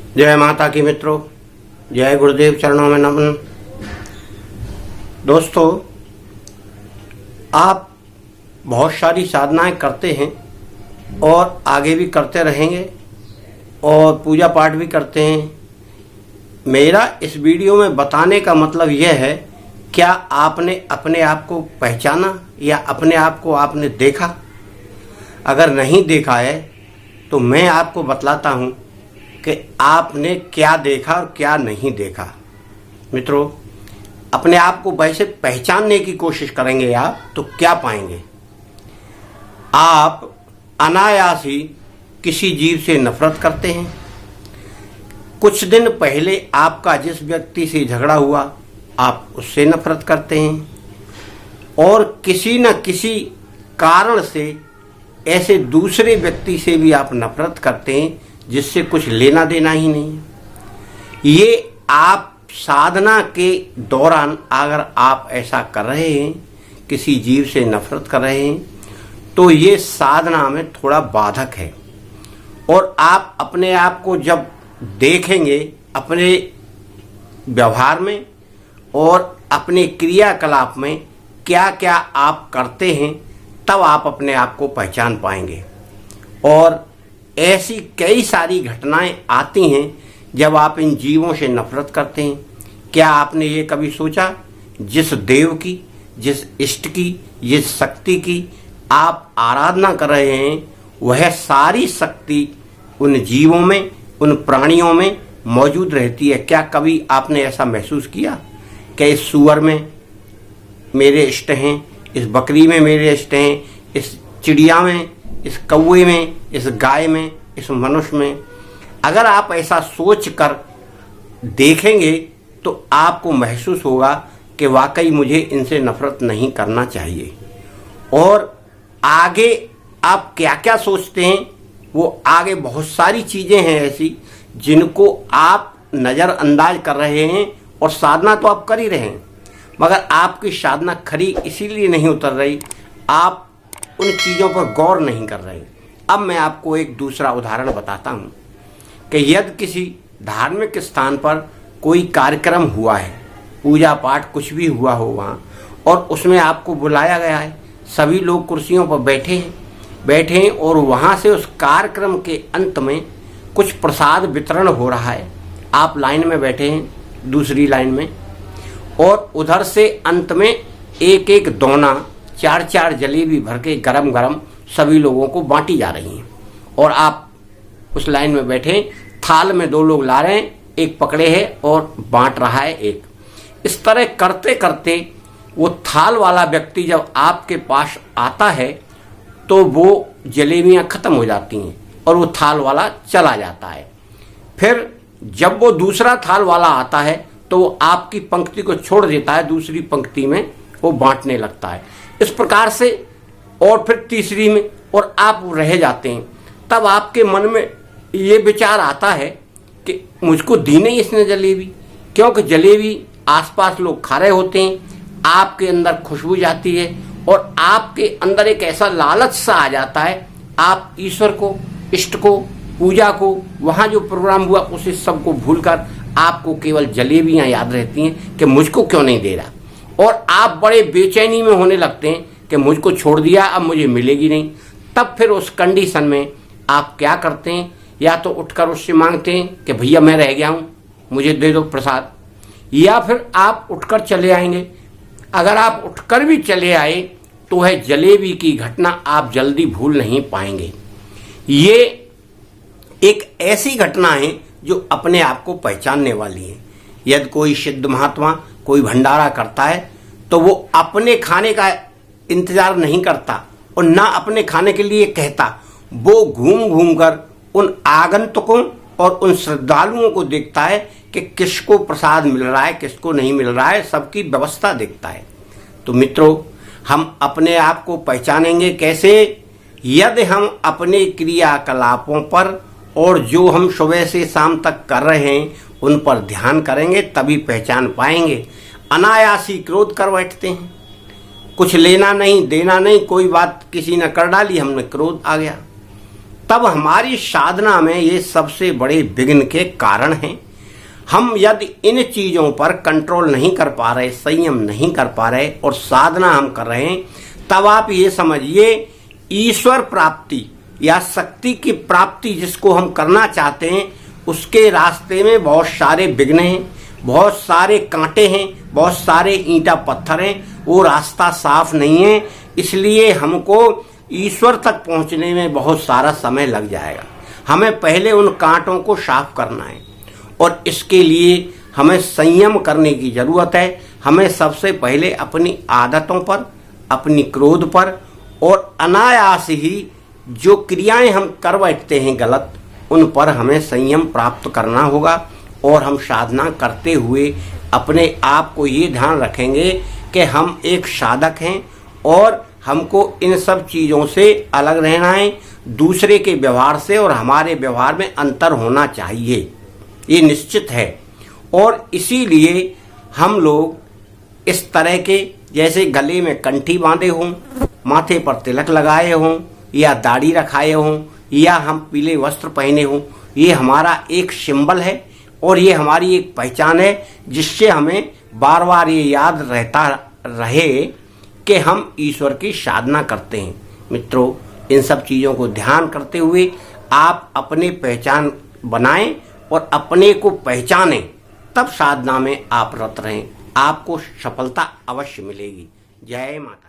जय माता की मित्रों, जय गुरुदेव चरणों में नमन। दोस्तों, आप बहुत सारी साधनाएं करते हैं और आगे भी करते रहेंगे और पूजा पाठ भी करते हैं। मेरा इस वीडियो में बताने का मतलब यह है, क्या आपने अपने आप को पहचाना या अपने आप को आपने देखा? अगर नहीं देखा है तो मैं आपको बतलाता हूँ कि आपने क्या देखा और क्या नहीं देखा। मित्रों, अपने आप को वैसे पहचानने की कोशिश करेंगे आप तो क्या पाएंगे? आप अनायास ही किसी जीव से नफरत करते हैं। कुछ दिन पहले आपका जिस व्यक्ति से झगड़ा हुआ, आप उससे नफरत करते हैं और किसी न किसी कारण से ऐसे दूसरे व्यक्ति से भी आप नफरत करते हैं जिससे कुछ लेना देना ही नहीं। ये आप साधना के दौरान अगर आप ऐसा कर रहे हैं, किसी जीव से नफरत कर रहे हैं, तो ये साधना में थोड़ा बाधक है। और आप अपने आप को जब देखेंगे अपने व्यवहार में और अपने क्रियाकलाप में क्या क्या आप करते हैं, तब आप अपने आप को पहचान पाएंगे। और ऐसी कई सारी घटनाएं आती हैं जब आप इन जीवों से नफरत करते हैं। क्या आपने ये कभी सोचा, जिस देव की, जिस इष्ट की, जिस शक्ति की आप आराधना कर रहे हैं, वह सारी शक्ति उन जीवों में, उन प्राणियों में मौजूद रहती है? क्या कभी आपने ऐसा महसूस किया कि इस सूअर में मेरे इष्ट हैं, इस बकरी में मेरे इष्ट हैं, इस चिड़िया में, इस कौवे में, इस गाय में, इस मनुष्य में? अगर आप ऐसा सोच कर देखेंगे तो आपको महसूस होगा कि वाकई मुझे इनसे नफरत नहीं करना चाहिए। और आगे आप क्या क्या सोचते हैं, वो आगे बहुत सारी चीज़ें हैं ऐसी जिनको आप नज़रअंदाज कर रहे हैं। और साधना तो आप कर ही रहे हैं, मगर आपकी साधना खरी इसीलिए नहीं उतर रही, आप उन चीज़ों पर गौर नहीं कर रहे। अब मैं आपको एक दूसरा उदाहरण बताता हूँ कि यदि किसी धार्मिक स्थान पर कोई कार्यक्रम हुआ है, पूजा पाठ कुछ भी हुआ हो वहाँ, और उसमें आपको बुलाया गया है, सभी लोग कुर्सियों पर बैठे हैं और वहाँ से उस कार्यक्रम के अंत में कुछ प्रसाद वितरण हो रहा है। आप लाइन में बैठे हैं, दूसरी लाइन में, और उधर से अंत में एक एक दोना, 4-4 जलेबी भर के गरम गरम सभी लोगों को बांटी जा रही हैं। और आप उस लाइन में बैठे, थाल में 2 लोग ला रहे हैं, एक पकड़े है और बांट रहा है एक। इस तरह करते करते वो थाल वाला व्यक्ति जब आपके पास आता है तो वो जलेबियां खत्म हो जाती हैं और वो थाल वाला चला जाता है। फिर जब वो दूसरा थाल वाला आता है तो वो आपकी पंक्ति को छोड़ देता है, दूसरी पंक्ति में वो बांटने लगता है। इस प्रकार से और फिर तीसरी में, और आप रह जाते हैं। तब आपके मन में ये विचार आता है कि मुझको दी नहीं इसने जलेबी, क्योंकि जलेबी आसपास लोग खा रहे होते हैं, आपके अंदर खुशबू जाती है और आपके अंदर एक ऐसा लालच सा आ जाता है। आप ईश्वर को, इष्ट को, पूजा को, वहाँ जो प्रोग्राम हुआ उसे सबको भूलकर आपको केवल जलेबियाँ याद रहती हैं कि मुझको क्यों नहीं दे रहा। और आप बड़े बेचैनी में होने लगते हैं कि मुझको छोड़ दिया, अब मुझे मिलेगी नहीं। तब फिर उस कंडीशन में आप क्या करते हैं, या तो उठकर उससे मांगते हैं कि भैया मैं रह गया हूँ, मुझे दे दो प्रसाद, या फिर आप उठकर चले आएंगे। अगर आप उठकर भी चले आए तो वह जलेबी की घटना आप जल्दी भूल नहीं पाएंगे। ये एक ऐसी घटना है जो अपने आप को पहचानने वाली है। यदि कोई सिद्ध महात्मा कोई भंडारा करता है तो वो अपने खाने का इंतजार नहीं करता और ना अपने खाने के लिए कहता, वो घूम घूम कर उन आगंतुकों और उन श्रद्धालुओं को देखता है कि किसको प्रसाद मिल रहा है, किसको नहीं मिल रहा है, सबकी व्यवस्था देखता है। तो मित्रों, हम अपने आप को पहचानेंगे कैसे? यदि हम अपने क्रियाकलापों पर और जो हम सुबह से शाम तक कर रहे हैं उन पर ध्यान करेंगे, तभी पहचान पाएंगे। अनायासी क्रोध कर बैठते हैं, कुछ लेना नहीं देना नहीं, कोई बात किसी ने कर डाली, हमने क्रोध आ गया। तब हमारी साधना में ये सबसे बड़े विघ्न के कारण हैं। हम यदि इन चीजों पर कंट्रोल नहीं कर पा रहे, संयम नहीं कर पा रहे और साधना हम कर रहे हैं, तब आप ये समझिए ईश्वर प्राप्ति या शक्ति की प्राप्ति जिसको हम करना चाहते हैं उसके रास्ते में बहुत सारे विघ्न हैं, बहुत सारे कांटे हैं, बहुत सारे ईंटा पत्थर हैं, वो रास्ता साफ नहीं है। इसलिए हमको ईश्वर तक पहुंचने में बहुत सारा समय लग जाएगा। हमें पहले उन कांटों को साफ करना है और इसके लिए हमें संयम करने की जरूरत है। हमें सबसे पहले अपनी आदतों पर, अपनी क्रोध पर और अनायास ही जो क्रियाएं हम कर बैठते हैं गलत, उन पर हमें संयम प्राप्त करना होगा। और हम साधना करते हुए अपने आप को ये ध्यान रखेंगे कि हम एक साधक हैं और हमको इन सब चीज़ों से अलग रहना है। दूसरे के व्यवहार से और हमारे व्यवहार में अंतर होना चाहिए, ये निश्चित है। और इसीलिए हम लोग इस तरह के, जैसे गले में कंठी बांधे हों, माथे पर तिलक लगाए हों या दाढ़ी रखाए हों या हम पीले वस्त्र पहने हों, ये हमारा एक सिंबल है और ये हमारी एक पहचान है जिससे हमें बार बार ये याद रहता रहे कि हम ईश्वर की साधना करते हैं। मित्रों, इन सब चीज़ों को ध्यान करते हुए आप अपने पहचान बनाएं और अपने को पहचानें, तब साधना में आप रत रहें, आपको सफलता अवश्य मिलेगी। जय माता।